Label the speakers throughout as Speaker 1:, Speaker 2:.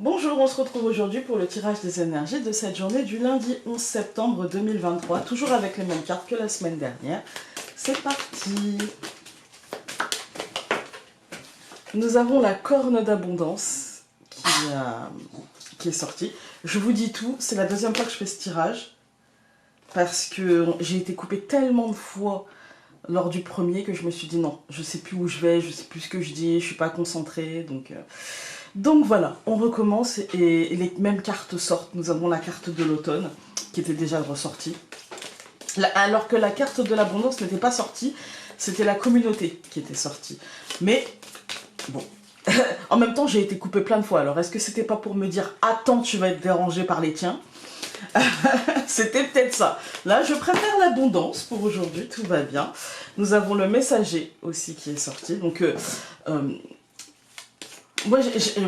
Speaker 1: Bonjour, on se retrouve aujourd'hui pour le tirage des énergies de cette journée du lundi 11 septembre 2023, toujours avec les mêmes cartes que la semaine dernière. C'est parti. Nous avons la corne d'abondance qui est sortie. Je vous dis tout, c'est la deuxième fois que je fais ce tirage, parce que j'ai été coupée tellement de fois lors du premier que je me suis dit non, je sais plus où je vais, je sais plus ce que je dis, je suis pas concentrée, donc voilà, on recommence et les mêmes cartes sortent. Nous avons la carte de l'automne qui était déjà ressortie. Alors que la carte de l'abondance n'était pas sortie, c'était la communauté qui était sortie. Mais bon, en même temps j'ai été coupée plein de fois. Alors est-ce que c'était pas pour me dire « Attends, tu vas être dérangé par les tiens ?» C'était peut-être ça. Là, je préfère l'abondance pour aujourd'hui, tout va bien. Nous avons le messager aussi qui est sorti. Donc, moi,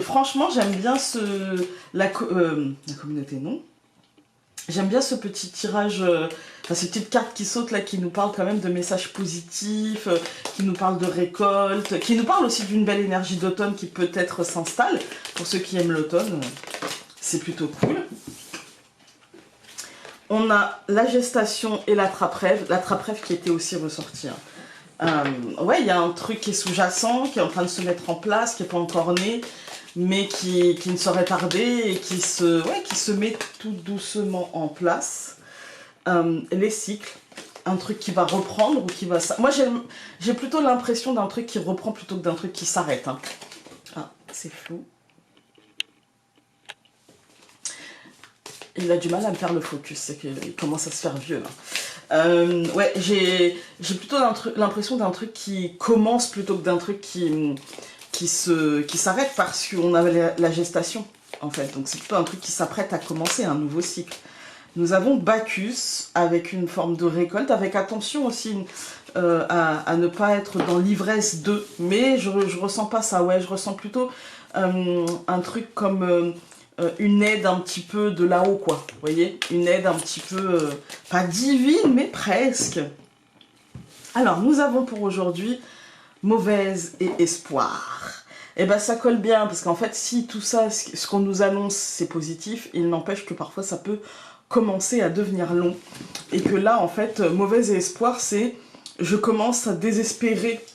Speaker 1: franchement, j'aime bien la communauté, non. J'aime bien ce petit tirage, ces petites cartes qui sautent là, qui nous parlent quand même de messages positifs, qui nous parlent de récolte, qui nous parlent aussi d'une belle énergie d'automne qui peut-être s'installe. Pour ceux qui aiment l'automne, c'est plutôt cool. On a la gestation et l'attrape-rêve qui était aussi ressortie. Ouais, il y a un truc qui est sous-jacent, qui est en train de se mettre en place, qui n'est pas encore né, mais qui ne saurait tarder et qui se met tout doucement en place. Les cycles, un truc qui va reprendre ou qui va... Moi, j'ai plutôt l'impression d'un truc qui reprend plutôt que d'un truc qui s'arrête. Ah, c'est flou. Il a du mal à me faire le focus, c'est qu'il commence à se faire vieux là. Ouais, j'ai plutôt l'impression d'un truc qui commence plutôt que d'un truc qui s'arrête parce qu'on a la gestation en fait. Donc c'est plutôt un truc qui s'apprête à commencer un nouveau cycle. Nous avons Bacchus avec une forme de récolte, avec attention aussi à ne pas être dans l'ivresse de, mais je ressens pas ça, ouais, je ressens plutôt un truc comme... une aide un petit peu de là-haut, quoi. Vous voyez? Une aide un petit peu, pas divine, mais presque. Alors, nous avons pour aujourd'hui mauvaise et espoir. Et ben ça colle bien, parce qu'en fait, si tout ça, ce qu'on nous annonce, c'est positif, il n'empêche que parfois ça peut commencer à devenir long. Et que là, en fait, mauvaise et espoir, c'est je commence à désespérer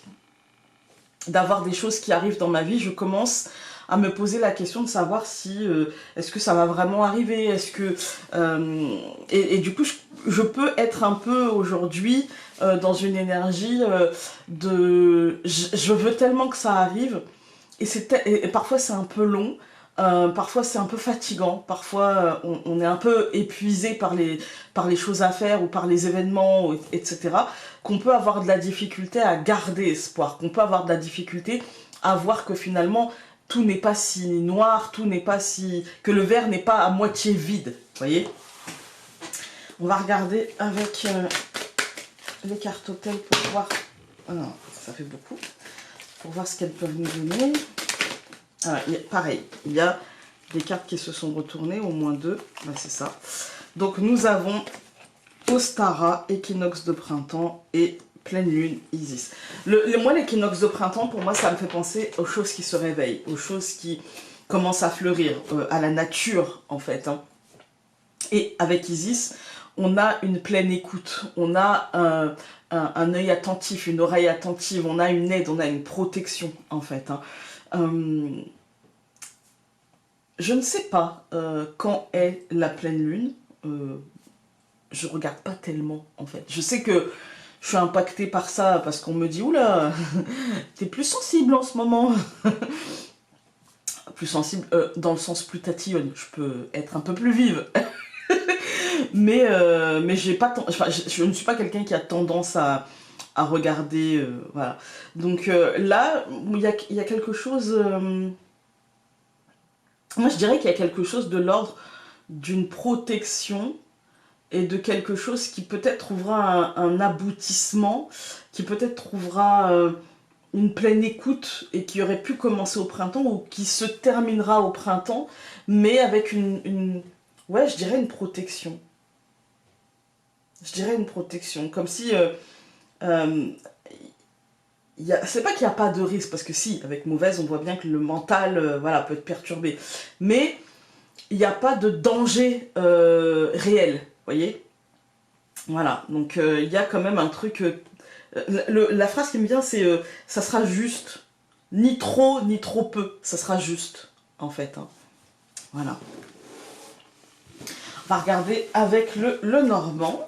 Speaker 1: d'avoir des choses qui arrivent dans ma vie, je commence à me poser la question de savoir si est-ce que ça va vraiment arriver, est-ce que et du coup je peux être un peu aujourd'hui dans une énergie de je veux tellement que ça arrive et parfois c'est un peu long, parfois c'est un peu fatigant, parfois on est un peu épuisé par les choses à faire ou par les événements, etc. Qu'on peut avoir de la difficulté à garder espoir, qu'on peut avoir de la difficulté à voir que finalement tout n'est pas si noir, tout n'est pas si... que le verre n'est pas à moitié vide, vous voyez. On va regarder avec les cartes hôtels pour voir... Ah non, ça fait beaucoup. Pour voir ce qu'elles peuvent nous donner. Ah, pareil, il y a des cartes qui se sont retournées, au moins deux, ben, c'est ça. Donc nous avons Ostara, équinoxe de printemps et pleine lune, Isis. Moi, l'équinoxe de printemps, pour moi, ça me fait penser aux choses qui se réveillent, aux choses qui commencent à fleurir, à la nature, en fait. Et avec Isis, on a une pleine écoute, on a un œil attentif, une oreille attentive, on a une aide, on a une protection, en fait. Je ne sais pas quand est la pleine lune, je regarde pas tellement, en fait. Je sais que je suis impactée par ça parce qu'on me dit « Oula, t'es plus sensible en ce moment !» Plus sensible dans le sens plus tatillonne. Je peux être un peu plus vive. mais j'ai pas je ne suis pas quelqu'un qui a tendance à regarder. Voilà. Donc là, il y a quelque chose... moi, je dirais qu'il y a quelque chose de l'ordre d'une protection et de quelque chose qui peut-être trouvera un aboutissement, qui peut-être trouvera une pleine écoute et qui aurait pu commencer au printemps ou qui se terminera au printemps, mais avec ouais, je dirais une protection. Je dirais une protection, comme si c'est pas qu'il n'y a pas de risque, parce que si, avec mauvaise, on voit bien que le mental voilà, peut être perturbé. Mais il n'y a pas de danger réel, vous voyez. Voilà, donc il y a quand même un truc... la phrase qui me vient, c'est ça sera juste. Ni trop, ni trop peu. Ça sera juste, en fait. Hein. Voilà. On va regarder avec le Normand.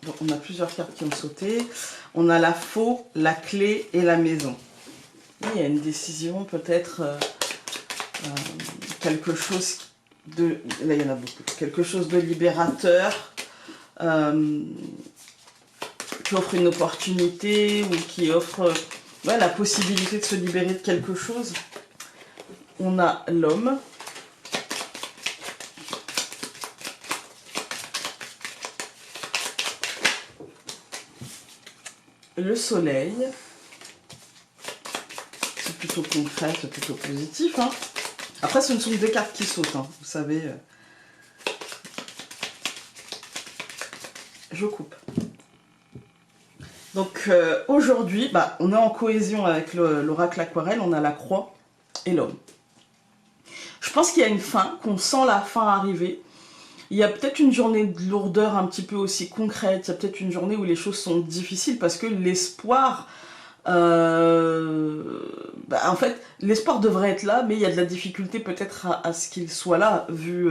Speaker 1: Donc, on a plusieurs cartes qui ont sauté. On a la faux, la clé et la maison. Il y a une décision, peut-être quelque chose de... Là, il y en a beaucoup. Quelque chose de libérateur. Qui offre une opportunité ou qui offre ouais, la possibilité de se libérer de quelque chose. On a l'homme. Le soleil. C'est plutôt concret, c'est plutôt positif. Hein. Après, ce ne sont que des cartes qui sautent, hein. Vous savez. Je coupe. Donc aujourd'hui, bah, on est en cohésion avec l'oracle aquarelle, on a la croix et l'homme. Je pense qu'il y a une fin, qu'on sent la fin arriver. Il y a peut-être une journée de lourdeur un petit peu aussi concrète, il y a peut-être une journée où les choses sont difficiles parce que l'espoir, bah, en fait, l'espoir devrait être là, mais il y a de la difficulté peut-être à ce qu'il soit là, vu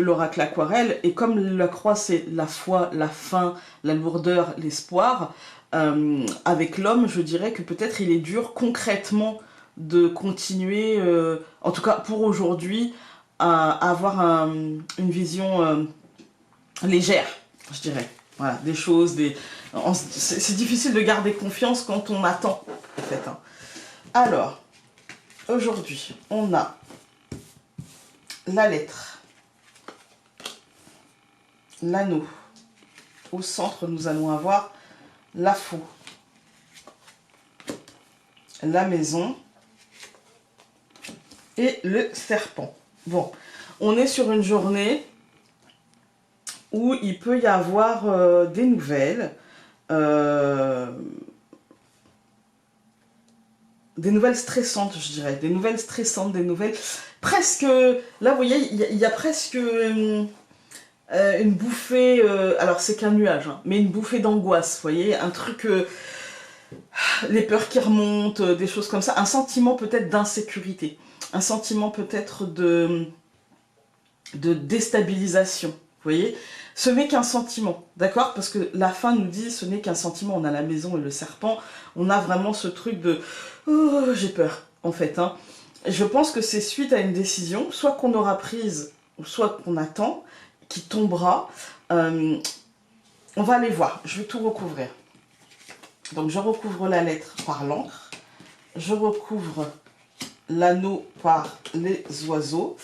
Speaker 1: l'oracle aquarelle, et comme la croix c'est la foi, la fin, la lourdeur, l'espoir, avec l'homme je dirais que peut-être il est dur concrètement de continuer, en tout cas pour aujourd'hui, à avoir une vision légère, je dirais. Voilà, des choses, c'est difficile de garder confiance quand on attend, en fait. Hein. Alors, aujourd'hui, on a la lettre, l'anneau. Au centre, nous allons avoir la faux, la maison et le serpent. Bon, on est sur une journée où il peut y avoir des nouvelles stressantes, je dirais, des nouvelles stressantes, des nouvelles presque, là vous voyez, il y a presque une bouffée, alors c'est qu'un nuage, hein, mais une bouffée d'angoisse, vous voyez, un truc, les peurs qui remontent, des choses comme ça, un sentiment peut-être d'insécurité, un sentiment peut-être de déstabilisation, vous voyez. Ce n'est qu'un sentiment, d'accord? Parce que la fin nous dit ce n'est qu'un sentiment, on a la maison et le serpent, on a vraiment ce truc de oh, j'ai peur, en fait. Hein. Je pense que c'est suite à une décision, soit qu'on aura prise, ou soit qu'on attend, qui tombera. On va aller voir, je vais tout recouvrir. Donc je recouvre la lettre par l'encre, je recouvre l'anneau par les oiseaux,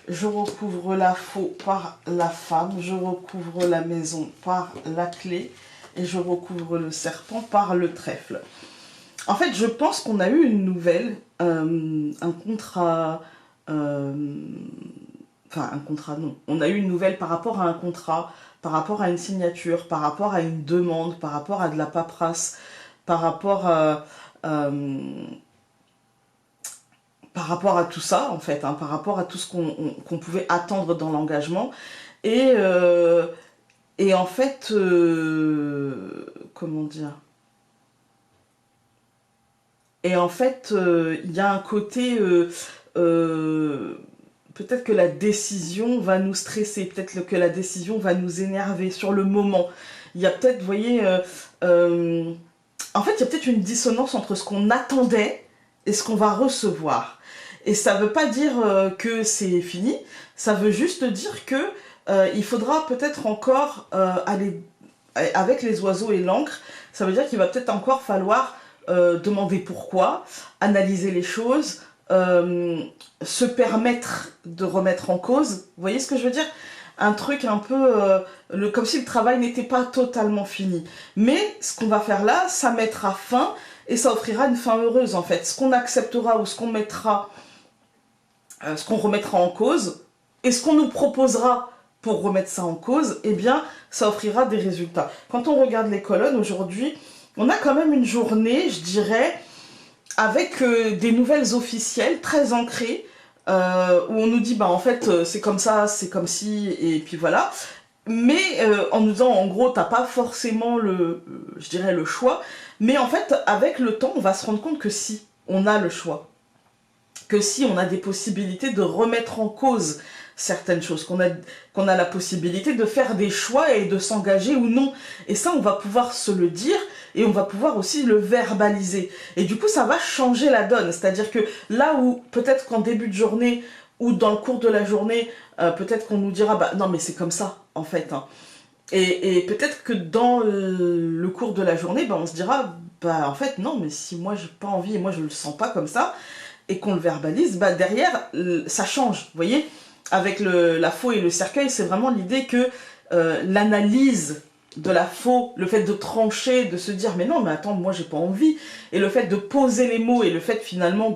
Speaker 1: je recouvre la faux par la femme, je recouvre la maison par la clé et je recouvre le serpent par le trèfle. En fait, je pense qu'on a eu une nouvelle, un contrat... Enfin, un contrat, non. On a eu une nouvelle par rapport à un contrat, par rapport à une signature, par rapport à une demande, par rapport à de la paperasse, par rapport à tout ça, en fait, hein, par rapport à tout ce qu'on pouvait attendre dans l'engagement. Et en fait, comment dire? Et en fait, il y a un côté... peut-être que la décision va nous stresser, peut-être que la décision va nous énerver sur le moment. Il y a peut-être, vous voyez... en fait, il y a peut-être une dissonance entre ce qu'on attendait et ce qu'on va recevoir. Et ça ne veut pas dire que c'est fini, ça veut juste dire que il faudra peut-être encore aller avec les oiseaux et l'encre, ça veut dire qu'il va peut-être encore falloir demander pourquoi, analyser les choses, se permettre de remettre en cause. Vous voyez ce que je veux dire? Un truc un peu comme si le travail n'était pas totalement fini. Mais ce qu'on va faire là, ça mettra fin et ça offrira une fin heureuse en fait. Ce qu'on acceptera ou ce qu'on mettra, ce qu'on remettra en cause et ce qu'on nous proposera pour remettre ça en cause, eh bien, ça offrira des résultats. Quand on regarde les colonnes aujourd'hui, on a quand même une journée, je dirais, avec des nouvelles officielles très ancrées, où on nous dit, bah en fait, c'est comme ça, c'est comme si, et puis voilà. Mais en nous disant, en gros, t'as pas forcément je dirais, le choix. Mais en fait, avec le temps, on va se rendre compte que si, on a le choix. Que si, on a des possibilités de remettre en cause certaines choses, qu'on a la possibilité de faire des choix et de s'engager ou non. Et ça, on va pouvoir se le dire et on va pouvoir aussi le verbaliser. Et du coup, ça va changer la donne. C'est-à-dire que là où, peut-être qu'en début de journée ou dans le cours de la journée, peut-être qu'on nous dira, bah non, mais c'est comme ça, en fait. Hein. Et peut-être que dans le cours de la journée, bah, on se dira, bah en fait, non, mais si moi, j'ai pas envie et moi, je le sens pas comme ça, et qu'on le verbalise, bah derrière, ça change, vous voyez. Avec la faux et le cercueil, c'est vraiment l'idée que l'analyse de la faux, le fait de trancher, de se dire mais non, mais attends, moi j'ai pas envie, et le fait de poser les mots, et le fait finalement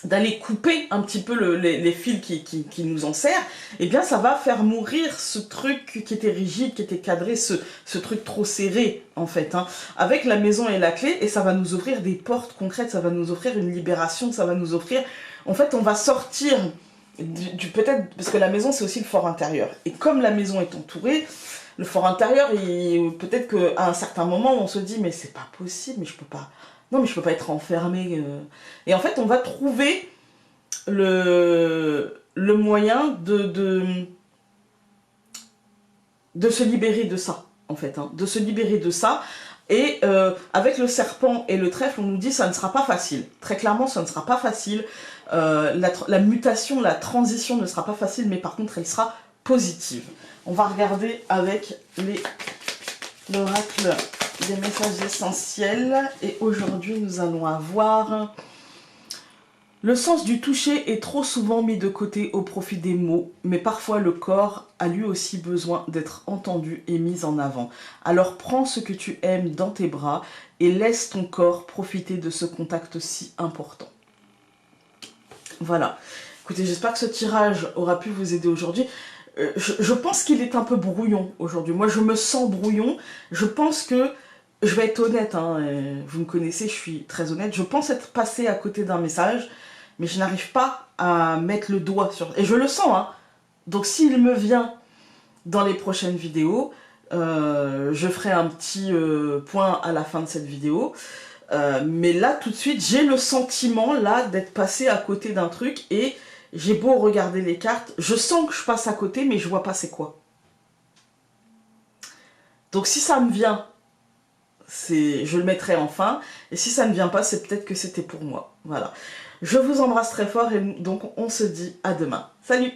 Speaker 1: d'aller couper un petit peu les fils qui nous en serrent, eh bien ça va faire mourir ce truc qui était rigide, qui était cadré, ce truc trop serré en fait, hein, avec la maison et la clé, et ça va nous offrir des portes concrètes, ça va nous offrir une libération, ça va nous offrir, en fait on va sortir peut-être, parce que la maison c'est aussi le fort intérieur, et comme la maison est entourée, le fort intérieur, peut-être qu'à un certain moment on se dit mais c'est pas possible, mais je peux pas, non mais je peux pas être enfermée, et en fait on va trouver le moyen de se libérer de ça, en fait, hein, de se libérer de ça. Et avec le serpent et le trèfle, on nous dit ça ne sera pas facile. Très clairement, ça ne sera pas facile. La mutation, la transition ne sera pas facile, mais par contre, elle sera positive. On va regarder avec l'oracle des messages essentiels. Et aujourd'hui, nous allons avoir... Le sens du toucher est trop souvent mis de côté au profit des mots, mais parfois le corps a lui aussi besoin d'être entendu et mis en avant. Alors prends ce que tu aimes dans tes bras et laisse ton corps profiter de ce contact si important. Voilà. Écoutez, j'espère que ce tirage aura pu vous aider aujourd'hui. Je pense qu'il est un peu brouillon aujourd'hui. Moi, je me sens brouillon. Je pense que, je vais être honnête, hein, vous me connaissez, je suis très honnête. Je pense être passée à côté d'un message, mais je n'arrive pas à mettre le doigt sur... Et je le sens, hein. Donc s'il me vient dans les prochaines vidéos, je ferai un petit point à la fin de cette vidéo. Mais là, tout de suite, j'ai le sentiment, là, d'être passé à côté d'un truc, et j'ai beau regarder les cartes, je sens que je passe à côté, mais je vois pas c'est quoi. Donc si ça me vient, je le mettrai en fin, et si ça ne vient pas, c'est peut-être que c'était pour moi. Voilà. Je vous embrasse très fort, et donc on se dit à demain. Salut!